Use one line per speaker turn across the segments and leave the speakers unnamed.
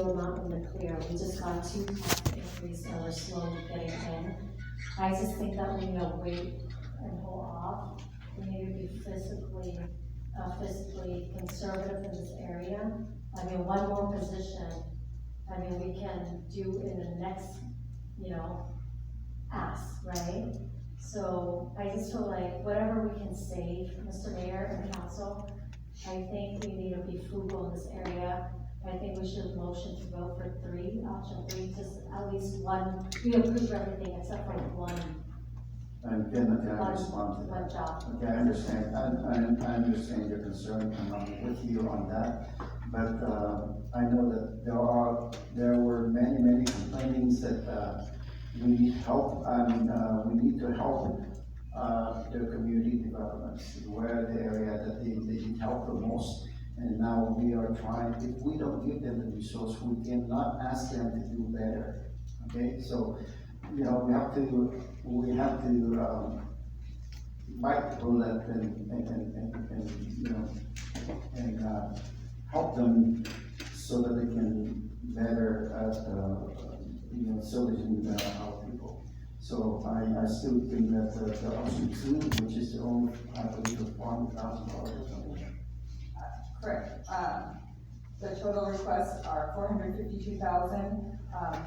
still not in the clear. We just got 2 tax increase and we're slowly getting in. I just think that we need to wait and hold off. We need to be fiscally conservative in this area. I mean, one more position, I mean, we can do in the next, ask, right? So I just feel like whatever we can save, Mr. Mayor and Council, I think we need to be frugal in this area. I think we should motion to vote for option three, just at least one. We approve everything except for one.
And can I respond to that?
One job.
Okay, I understand. I understand your concern, and I'm with you on that. But I know that there were many complaints that we need help, and we need to help the community developments, where the area that they need help the most. And now we are trying, if we don't give them the resource, we cannot ask them to do better. Okay, so, we have to bite the bullet and help them so that they can better, serving our people. So I still think that the option 2, which is the only, I believe, $400,000.
Correct. The total requests are $452,000.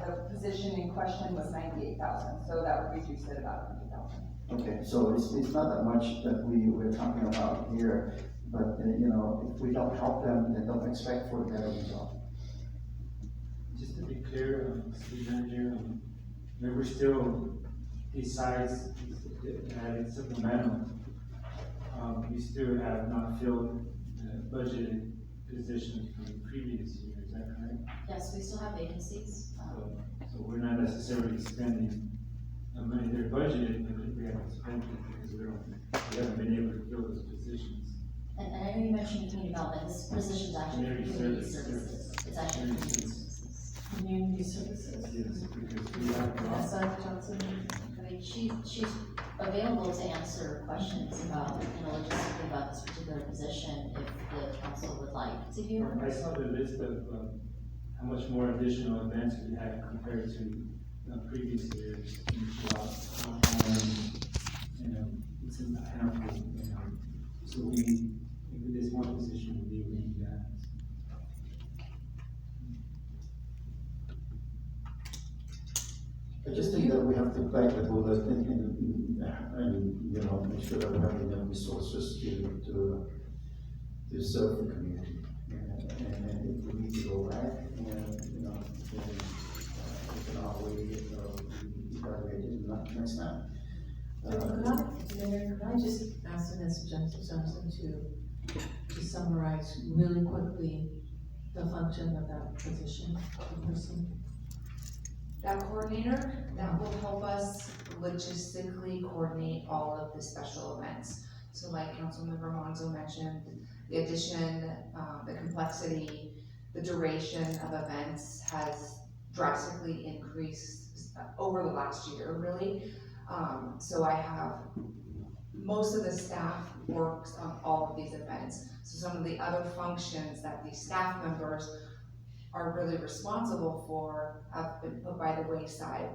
The position in question was $98,000, so that would reduce it about $100,000.
Okay, so it's not that much that we're talking about here, but if we don't help them, then don't expect for a better result.
Just to be clear, City Manager, we're still, besides adding supplemental, we still have not filled the budgeted positions from the previous year, is that correct?
Yes, we still have vacancies.
So we're not necessarily spending the money they're budgeted, but we haven't spent it because we haven't been able to fill those positions.
And I know you mentioned community development. This position is actually community services. It's actually
Community services.
Yes, because we have.
Johnson.
I mean, she's available to answer questions about, logistically about this particular position if the council would like to hear.
I saw the list of how much more additional events we had compared to previous years. It's in the handful, so if there's one position, we need that.
I just think that we have to bite the bullet and make sure that we have enough resources to serve the community. And if we need to go back, then we can always evaluate it next time.
Could I just ask Mr. Johnson to summarize really quickly the function of that position, the person?
That coordinator, that will help us logistically coordinate all of the special events. So like Councilmember Monzo mentioned, the addition, the complexity, the duration of events has drastically increased over the last year, really. So I have, most of the staff works on all of these events. So some of the other functions that these staff members are really responsible for have been put by the wayside.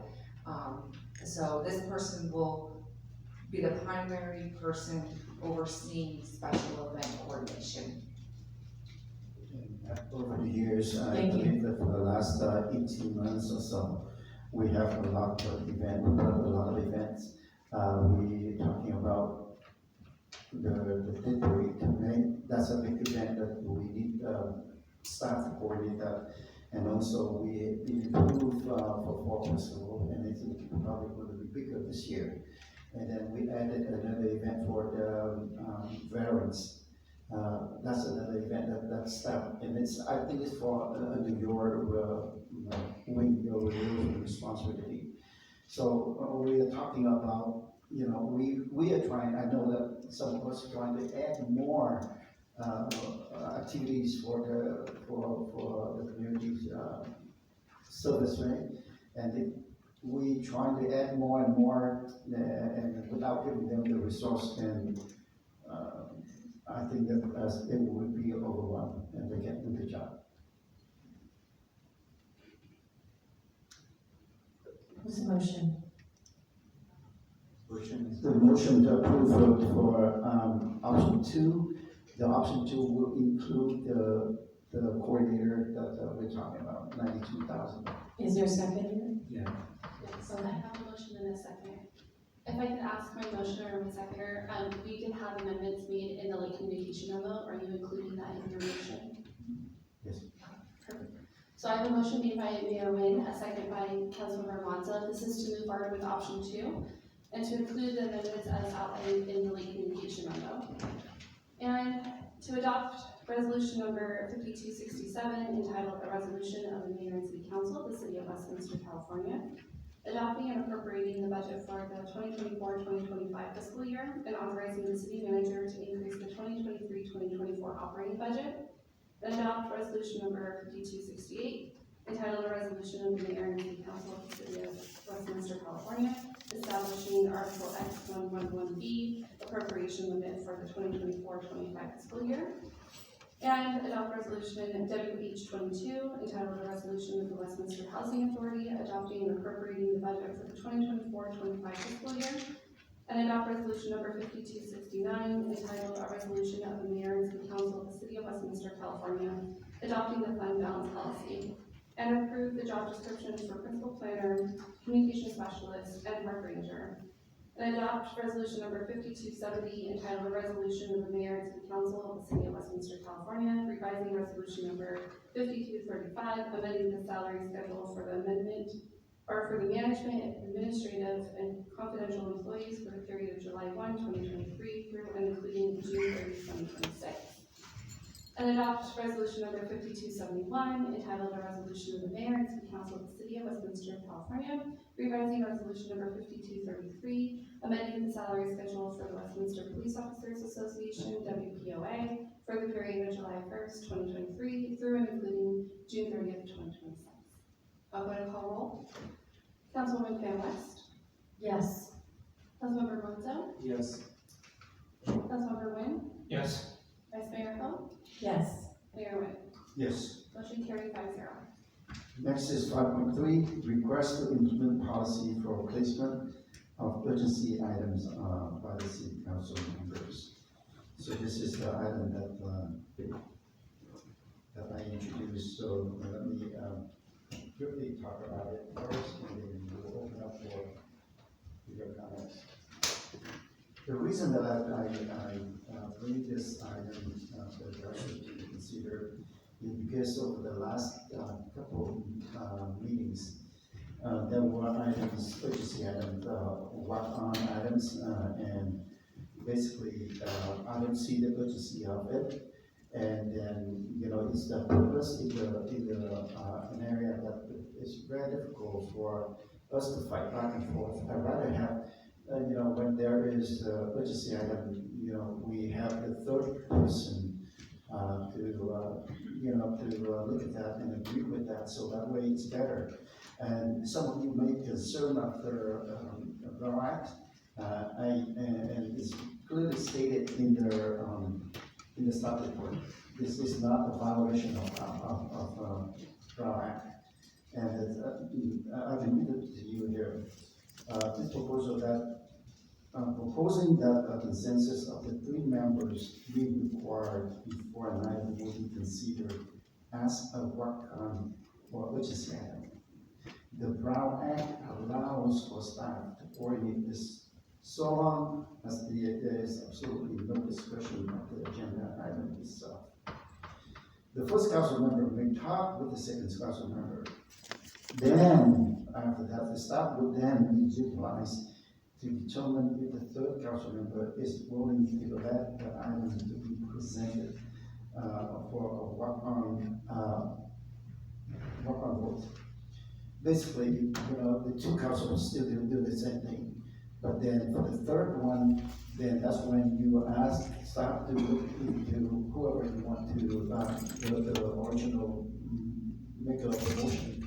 So this person will be the primary person overseeing special event coordination.
Over the years, I
Thank you.
believe that for the last 18 months or so, we have a lot of events. We talking about the Tidbury tonight. That's a big event that we need staff to coordinate that. And also we improved for Fall Festival, and it's probably going to be bigger this year. And then we added another event for the veterans. That's another event that's staff, and I think it's for your responsibility. So we are talking about, we are trying. I know that some of us are trying to add more activities for the community service, right? And we trying to add more and more, and without giving them the resource, and I think that it would be overwhelmed, and they can't do the job.
motion?
Motion is.
The motion to approve for, option two, the option two will include the coordinator that we're talking about, 92,000.
Is there a second?
Yeah.
So I have a motion and a second. If I could ask my motioner or my seconder, we did have amendments made in the late communication memo. Are you including that in your motion?
Yes.
Perfect. So I have a motion made by Mayor Nguyen, a second by Councilmember Monza. This is to move forward with option two and to include the amendments as outlined in the late communication memo. And to adopt resolution number 5267 entitled a resolution of the Mayor and City Council of the City of Westminster, California, adopting and appropriating the budget for the 2024-2025 fiscal year and authorizing the city manager to increase the 2023-2024 operating budget. And adopt resolution number 5268 entitled a resolution of the Mayor and City Council of the City of Westminster, California, establishing Article X111B appropriation limit for the 2024-25 fiscal year. And adopt resolution WH22 entitled a resolution of the Westminster Housing Authority adopting and appropriating the budget for the 2024-25 fiscal year. And adopt resolution number 5269 entitled a resolution of the Mayor and City Council of the City of Westminster, California, adopting the fund balance policy. And approve the job descriptions for principal planner, communication specialist, and park ranger. And adopt resolution number 5270 entitled a resolution of the Mayor and City Council of the City of Westminster, California, revising resolution number 5235, amending the salary schedule for the amendment or for the management, administrative, and confidential employees for the period of July 1, 2023 through and including June 30, 2026. And adopt resolution number 5271 entitled a resolution of the Mayor and City Council of the City of Westminster, California, revising resolution number 5233, amending the salary schedule for the Westminster Police Officers Association, WPOA, for the period of July 1st, 2023 through and including June 30th, 2026. I'm going to call roll. Councilwoman Pam West,
Yes.
Councilmember Monzo,
Yes.
Councilmember Nguyen,
Yes.
Vice Mayor Ho,
Yes.
Mayor Nguyen.
Yes.
Motion carried 5-0.
Next is 5.3, request to implement policy for placement of urgency items by the city council members. So this is the item that I introduced, so let me quickly talk about it first, and then we'll open up for your comments. The reason that I bring this item for the council to consider is because over the last couple meetings, there were items, urgency items, walk-on items, and basically, I don't see the urgency of it. And then, it's the purpose in an area that is very difficult for us to fight back and forth. I'd rather have, when there is urgency item, we have the third person to look at that and agree with that, so that way it's better. And some of you may be concerned after the act, and it's clearly stated in the staff report. This is not a violation of Brown Act. And I can read it to you here. This proposal that proposing that a consensus of the 3 members be required before an item will be considered as a walk-on or urgency item. The Brown Act allows for staff to coordinate this so long as there is absolutely no discussion of the agenda item itself. The first council member may talk with the second council member. Then, after that, the staff will then be utilized to determine if the third council member is willing to let the item to be presented for a walk-on vote. Basically, the 2 councils still do the same thing. But then for the third one, then that's when you ask staff to look into whoever you want to, the original maker of the motion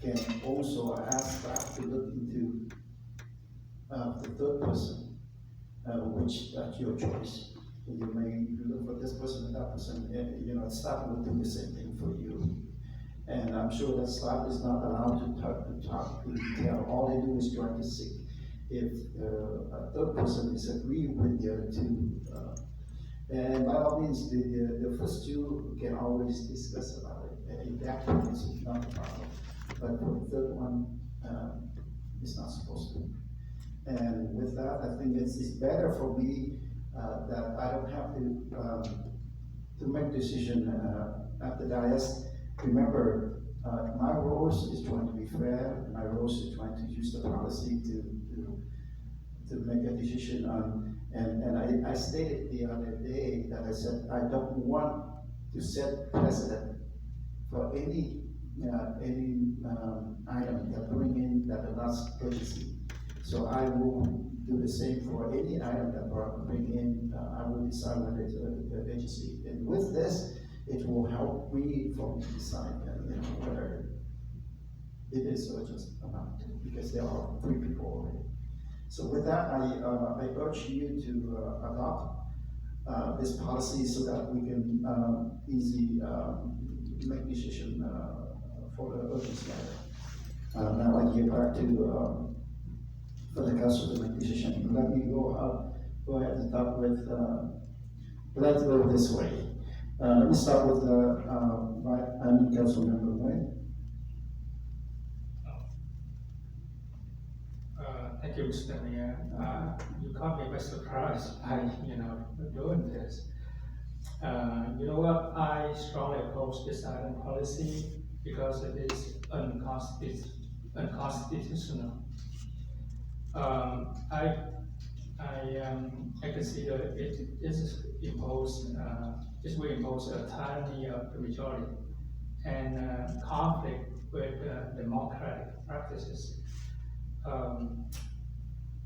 can also ask staff to look into the third person, which that's your choice. You may look for this person and that person, and staff will do the same thing for you. And I'm sure that staff is not allowed to talk in detail. All they do is try to see if a third person disagree with the other two. And by all means, the first two can always discuss about it. In that case, it's not a problem. But for the third one, it's not supposed to. And with that, I think it's better for me that I don't have to make decision at the dais. Remember, my role is trying to be fair. My role is trying to use the policy to make a decision on. And I stated the other day that I said I don't want to set precedent for any item that bring in that are not urgency. So I will do the same for any item that bring in. I will decide whether it's an agency. And with this, it will help me from decide whether it is urgent or not, because there are 3 people already. So with that, I urge you to adopt this policy so that we can easily make decision for the urgency item. Now I give back to for the council to make decision. Let me go ahead and start with. Let's go this way. Let me start with council member, right?
Thank you, Mr. Mayor. You caught me by surprise by, doing this. You know what? I strongly oppose this item policy because it is unconstitutional. I consider it will impose a tyranny of the majority and conflict with democratic practices.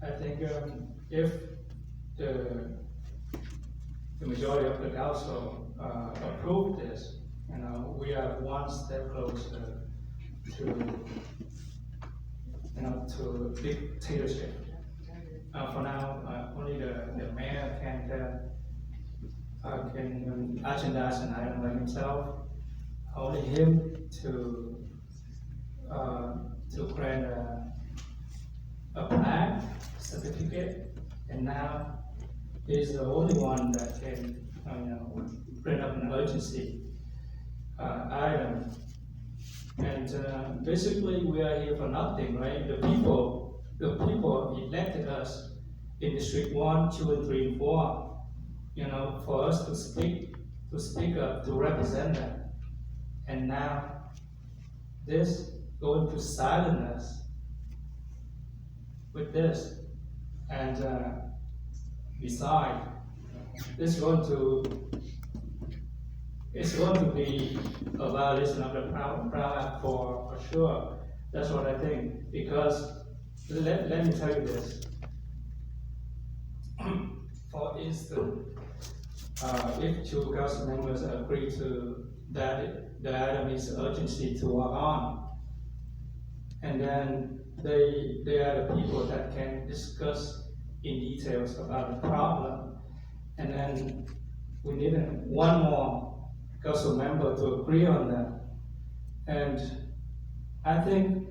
I think if the majority of the council approve this, we are one step closer to dictatorship. For now, only the mayor can agendize an item by himself. Only him to grant a plan, certificate, and now he's the only one that can, bring up an urgency item. And basically, we are here for nothing, right? The people elected us in District 1, 2, and 3, and 4, for us to speak up, to represent them. And now, this going to silence us with this. And besides, it's going to be a violation of the Brown Act for sure. That's what I think. Because let me tell you this. For instance, if 2 council members agree to that the item is urgency to work on, and then they are the people that can discuss in details about the problem, and then we need one more council member to agree on that. And I think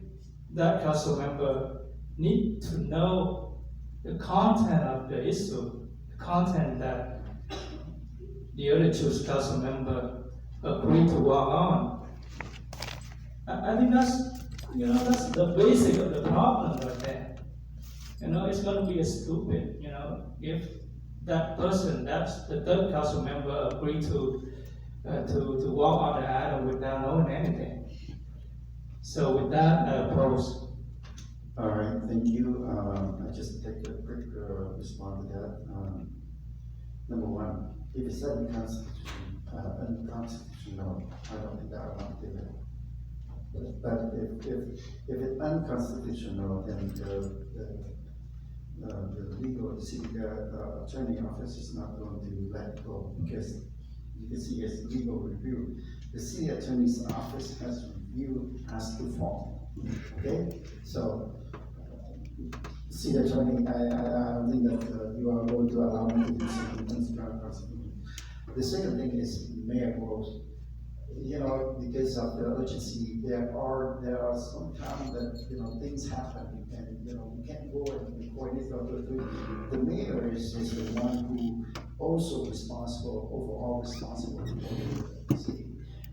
that council member need to know the content of the issue, the content that the other 2 council member agree to work on. I think that's the basic of the problem right there. It's going to be stupid, if that person, that's the 3rd council member, agree to work on the item without knowing anything. So with that, I oppose.
All right, thank you. I just take a quick response to that. Number 1, if it's unconstitutional, I don't think that I want to do it. But if it's unconstitutional, then the legal city attorney office is not going to let it go, because you can see it's legal review. The city attorney's office has reviewed as to form. Okay, so city attorney, I don't think that you are going to allow me to do something. The second thing is mayor rules. you know, because of the urgency, there are some times that, you know, things happen, and, you know, we can't go and coordinate the mayor is the one who also responsible, overall responsible for the city.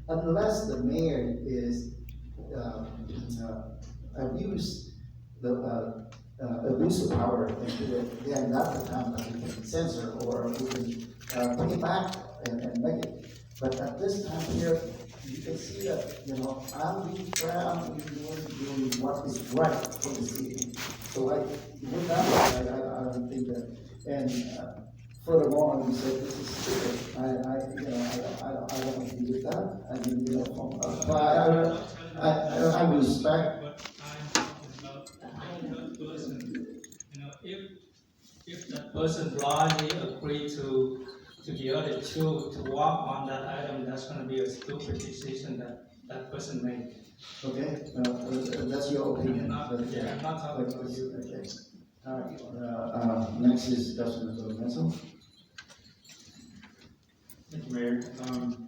Unless the mayor is, abuse abuse of power, and then that's the time that we can censor or we can take it back and make it. But at this time here, you can see that, you know, I'm being proud, I'm doing what is right for the city. So with that, I don't think that, and furthermore, we said this is stupid. I don't agree with that. I mean, you know, but I respect.
But I'm talking about the person, you know, if that person blindly agree to the other two to work on that item, that's gonna be a stupid decision that person made.
Okay, that's your opinion.
Yeah, I'm not talking about you.
Okay. All right, next is Councilmember Menzel.
Thank you, Mayor.